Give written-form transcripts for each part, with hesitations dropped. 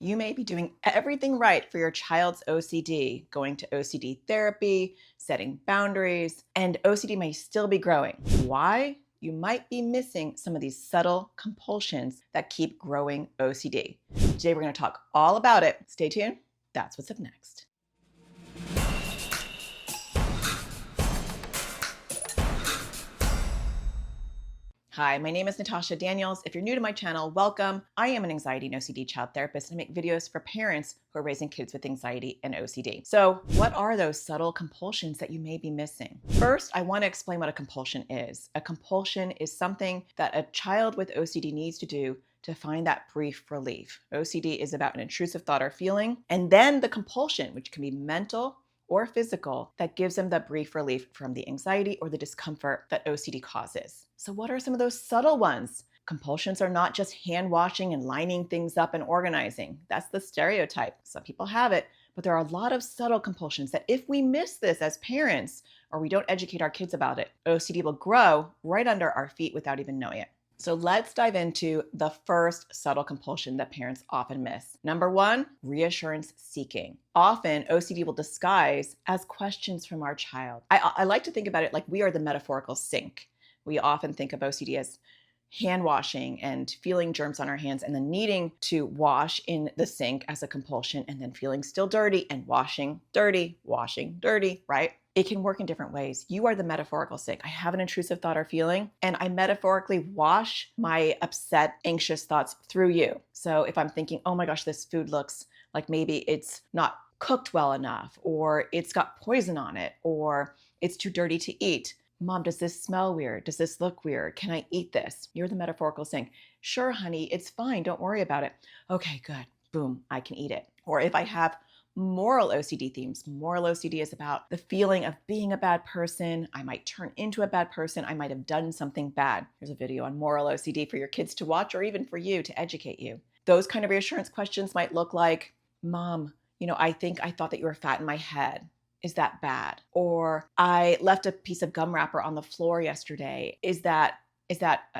You may be doing everything right for your child's OCD, going to OCD therapy, setting boundaries, and OCD may still be growing. Why? You might be missing some of these subtle compulsions that keep growing OCD. Today, we're going to talk all about it. Stay tuned. That's what's up next. Hi, my name is Natasha Daniels. If you're new to my channel, welcome. I am an anxiety and OCD child therapist and I make videos for parents who are raising kids with anxiety and OCD. So what are those subtle compulsions that you may be missing? First, I want to explain what a compulsion is. A compulsion is something that a child with OCD needs to do to find that brief relief. OCD is about an intrusive thought or feeling, and then the compulsion, which can be mental or physical, that gives them the brief relief from the anxiety or the discomfort that OCD causes. So what are some of those subtle ones? Compulsions are not just hand washing and lining things up and organizing. That's the stereotype. Some people have it, but there are a lot of subtle compulsions that if we miss this as parents or we don't educate our kids about it, OCD will grow right under our feet without even knowing it. So let's dive into the first subtle compulsion that parents often miss. Number one, reassurance seeking. Often OCD will disguise as questions from our child. I like to think about it like we are the metaphorical sink. We often think of OCD as hand washing and feeling germs on our hands and then needing to wash in the sink as a compulsion and then feeling still dirty and washing dirty, right? It can work in different ways. You are the metaphorical sink. I have an intrusive thought or feeling, and I metaphorically wash my upset, anxious thoughts through you. So if I'm thinking, oh my gosh, this food looks like maybe it's not cooked well enough, or it's got poison on it, or it's too dirty to eat. Mom, does this smell weird? Does this look weird? Can I eat this? You're the metaphorical sink. Sure, honey, it's fine. Don't worry about it. Okay, good. Boom, I can eat it. Or if I have moral OCD themes. Moral OCD is about the feeling of being a bad person. I might turn into a bad person. I might have done something bad. There's a video on moral OCD for your kids to watch or even for you to educate you. Those kind of reassurance questions might look like, Mom, I thought that you were fat in my head. Is that bad? Or I left a piece of gum wrapper on the floor yesterday. Is that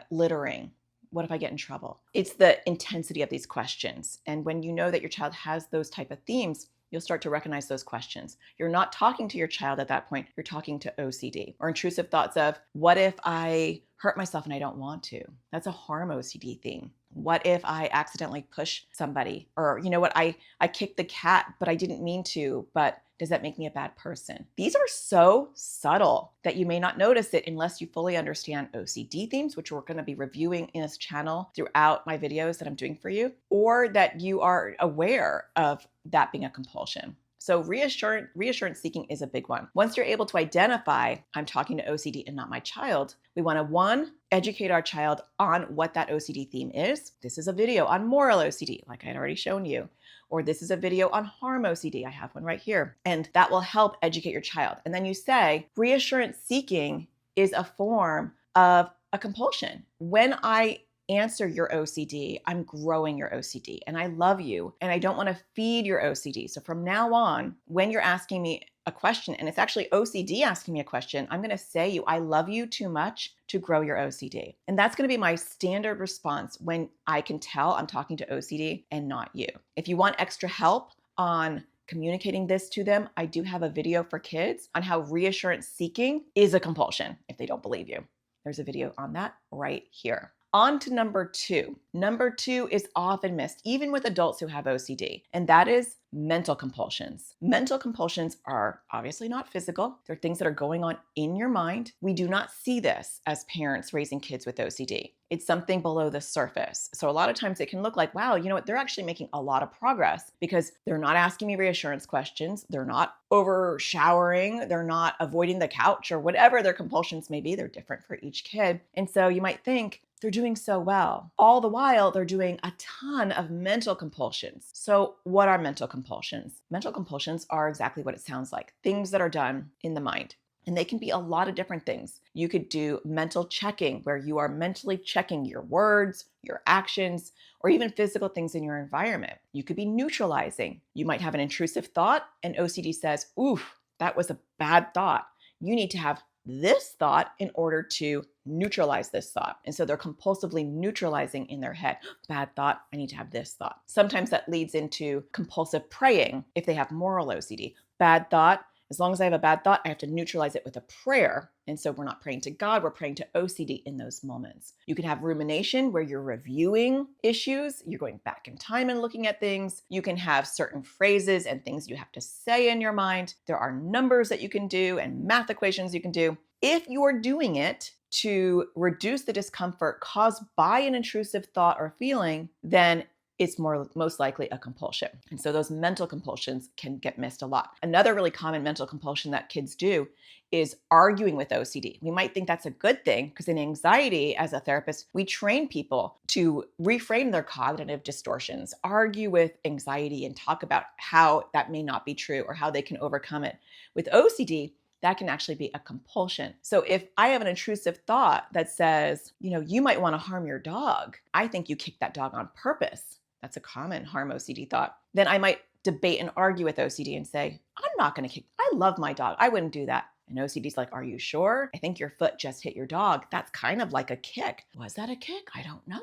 littering? What if I get in trouble? It's the intensity of these questions. And when you know that your child has those type of themes, you'll start to recognize those questions. You're not talking to your child at that point. You're talking to OCD or intrusive thoughts of, what if I hurt myself and I don't want to? That's a harm OCD theme. What if I accidentally push somebody? Or you know what, I kicked the cat, but I didn't mean to, but does that make me a bad person? These are so subtle that you may not notice it unless you fully understand OCD themes, which we're going to be reviewing in this channel throughout my videos that I'm doing for you, or that you are aware of that being a compulsion. So reassurance seeking is a big one. Once you're able to identify, I'm talking to OCD and not my child, we want to, one, educate our child on what that OCD theme is. This is a video on moral OCD, like I had already shown you. Or this is a video on harm OCD. I have one right here. And that will help educate your child. And then you say, reassurance seeking is a form of a compulsion. When I answer your OCD, I'm growing your OCD and I love you and I don't want to feed your OCD. So from now on, when you're asking me a question and it's actually OCD asking me a question, I'm going to say I love you too much to grow your OCD. And that's going to be my standard response when I can tell I'm talking to OCD and not you. If you want extra help on communicating this to them, I do have a video for kids on how reassurance seeking is a compulsion if they don't believe you. There's a video on that right here. On to number two. Number two is often missed, even with adults who have OCD, and that is mental compulsions. Mental compulsions are obviously not physical. They're things that are going on in your mind. We do not see this as parents raising kids with OCD. It's something below the surface. So a lot of times it can look like, wow, you know what? They're actually making a lot of progress because they're not asking me reassurance questions. They're not over showering. They're not avoiding the couch or whatever their compulsions may be. They're different for each kid. And so you might think, they're doing so well. All the while, they're doing a ton of mental compulsions. So what are mental compulsions? Mental compulsions are exactly what it sounds like, things that are done in the mind. And they can be a lot of different things. You could do mental checking, where you are mentally checking your words, your actions, or even physical things in your environment. You could be neutralizing. You might have an intrusive thought, and OCD says, oof, that was a bad thought. You need to have this thought in order to neutralize this thought. And so they're compulsively neutralizing in their head, bad thought, I need to have this thought. Sometimes that leads into compulsive praying if they have moral OCD. Bad thought, as long as I have a bad thought, I have to neutralize it with a prayer. And so we're not praying to God, we're praying to OCD in those moments. You can have rumination where you're reviewing issues, you're going back in time and looking at things. You can have certain phrases and things you have to say in your mind. There are numbers that you can do and math equations you can do. If you're doing it to reduce the discomfort caused by an intrusive thought or feeling, then it's most likely a compulsion. And so those mental compulsions can get missed a lot. Another really common mental compulsion that kids do is arguing with OCD. We might think that's a good thing because in anxiety, as a therapist, we train people to reframe their cognitive distortions, argue with anxiety and talk about how that may not be true or how they can overcome it. With OCD, that can actually be a compulsion. So if I have an intrusive thought that says, you might want to harm your dog, I think you kicked that dog on purpose. That's a common harm OCD thought. Then I might debate and argue with OCD and say, I'm not going to kick. I love my dog. I wouldn't do that. And OCD's like, are you sure? I think your foot just hit your dog. That's kind of like a kick. Was that a kick? I don't know.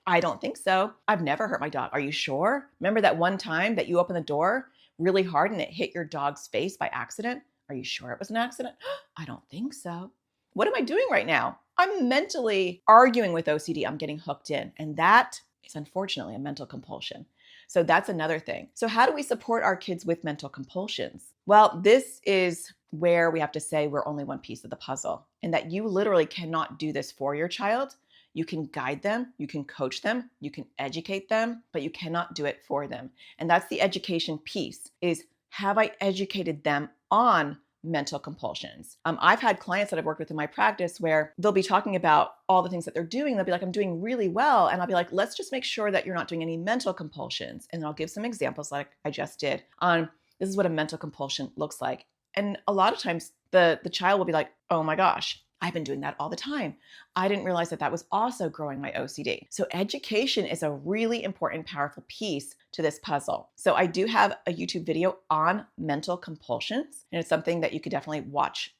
I don't think so. I've never hurt my dog. Are you sure? Remember that one time that you opened the door really hard and it hit your dog's face by accident? Are you sure it was an accident? I don't think so. What am I doing right now? I'm mentally arguing with OCD. I'm getting hooked in. And that is unfortunately a mental compulsion. So that's another thing. So how do we support our kids with mental compulsions? Well, this is where we have to say we're only one piece of the puzzle and that you literally cannot do this for your child. You can guide them, you can coach them, you can educate them, but you cannot do it for them. And that's the education piece is, have I educated them on mental compulsions? I've had clients that I've worked with in my practice where they'll be talking about all the things that they're doing. They'll be like, I'm doing really well. And I'll be like, let's just make sure that you're not doing any mental compulsions. And I'll give some examples like I just did on this is what a mental compulsion looks like. And a lot of times the child will be like, oh my gosh, I've been doing that all the time. I didn't realize that was also growing my OCD. So education is a really important, powerful piece to this puzzle. So I do have a YouTube video on mental compulsions, and it's something that you could definitely watch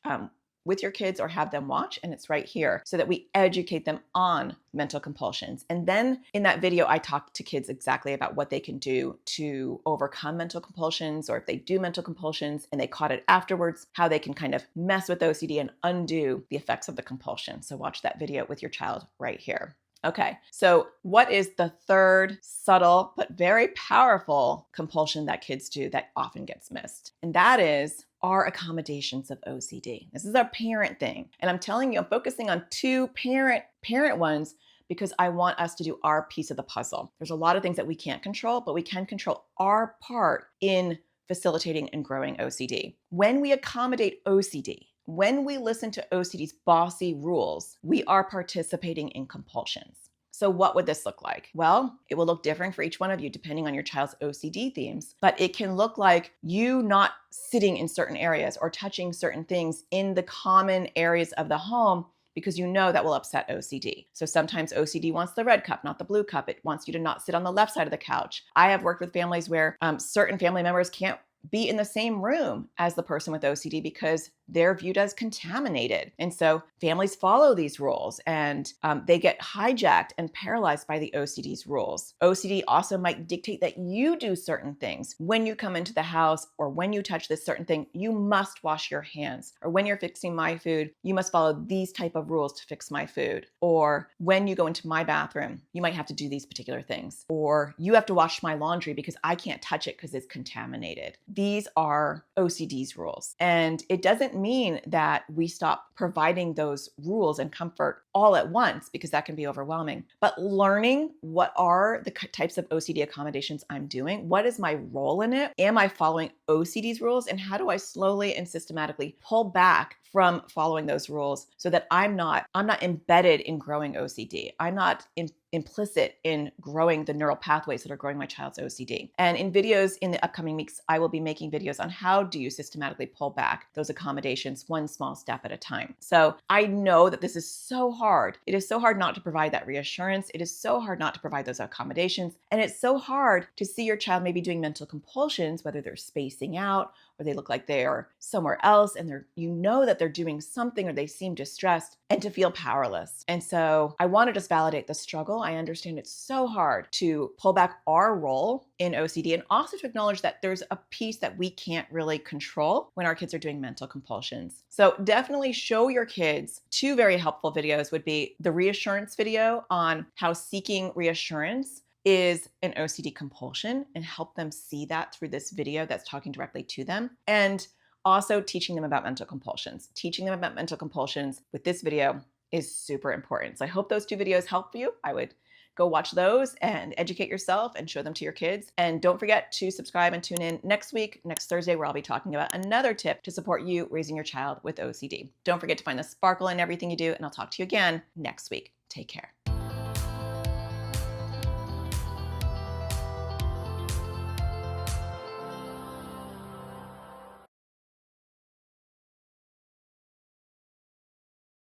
with your kids or have them watch, and it's right here so that we educate them on mental compulsions. And then in that video, I talk to kids exactly about what they can do to overcome mental compulsions, or if they do mental compulsions and they caught it afterwards, how they can kind of mess with OCD and undo the effects of the compulsion. So watch that video with your child right here. Okay, so what is the third subtle but very powerful compulsion that kids do that often gets missed? And that is our accommodations of OCD. This is a parent thing. And I'm telling you, I'm focusing on two parent ones because I want us to do our piece of the puzzle. There's a lot of things that we can't control, but we can control our part in facilitating and growing OCD. When we accommodate OCD, when we listen to OCD's bossy rules, we are participating in compulsions. So what would this look like? Well, it will look different for each one of you depending on your child's OCD themes, but it can look like you not sitting in certain areas or touching certain things in the common areas of the home because you know that will upset OCD. So sometimes OCD wants the red cup, not the blue cup. It wants you to not sit on the left side of the couch. I have worked with families where certain family members can't be in the same room as the person with OCD because they're viewed as contaminated. And so families follow these rules and they get hijacked and paralyzed by the OCD's rules. OCD also might dictate that you do certain things. When you come into the house or when you touch this certain thing, you must wash your hands. Or when you're fixing my food, you must follow these type of rules to fix my food. Or when you go into my bathroom, you might have to do these particular things. Or you have to wash my laundry because I can't touch it because it's contaminated. These are OCD's rules. And it doesn't mean that we stop providing those rules and comfort all at once because that can be overwhelming. But learning what are the types of OCD accommodations I'm doing, what is my role in it? Am I following OCD's rules? And how do I slowly and systematically pull back from following those rules so that I'm not embedded in growing OCD. I'm not implicit in growing the neural pathways that are growing my child's OCD. And in videos in the upcoming weeks, I will be making videos on how do you systematically pull back those accommodations one small step at a time. So I know that this is so hard. It is so hard not to provide that reassurance. It is so hard not to provide those accommodations. And it's so hard to see your child maybe doing mental compulsions, whether they're spacing out or they look like they are somewhere else and that they're doing something or they seem distressed, and to feel powerless. And so I want to just validate the struggle. I understand it's so hard to pull back our role in OCD and also to acknowledge that there's a piece that we can't really control when our kids are doing mental compulsions. So definitely show your kids. Two very helpful videos would be the reassurance video on how seeking reassurance is an OCD compulsion and help them see that through this video that's talking directly to them. And also teaching them about mental compulsions. Teaching them about mental compulsions with this video is super important. So I hope those two videos help you. I would go watch those and educate yourself and show them to your kids. And don't forget to subscribe and tune in next Thursday, where I'll be talking about another tip to support you raising your child with OCD. Don't forget to find the sparkle in everything you do, and I'll talk to you again next week. Take care.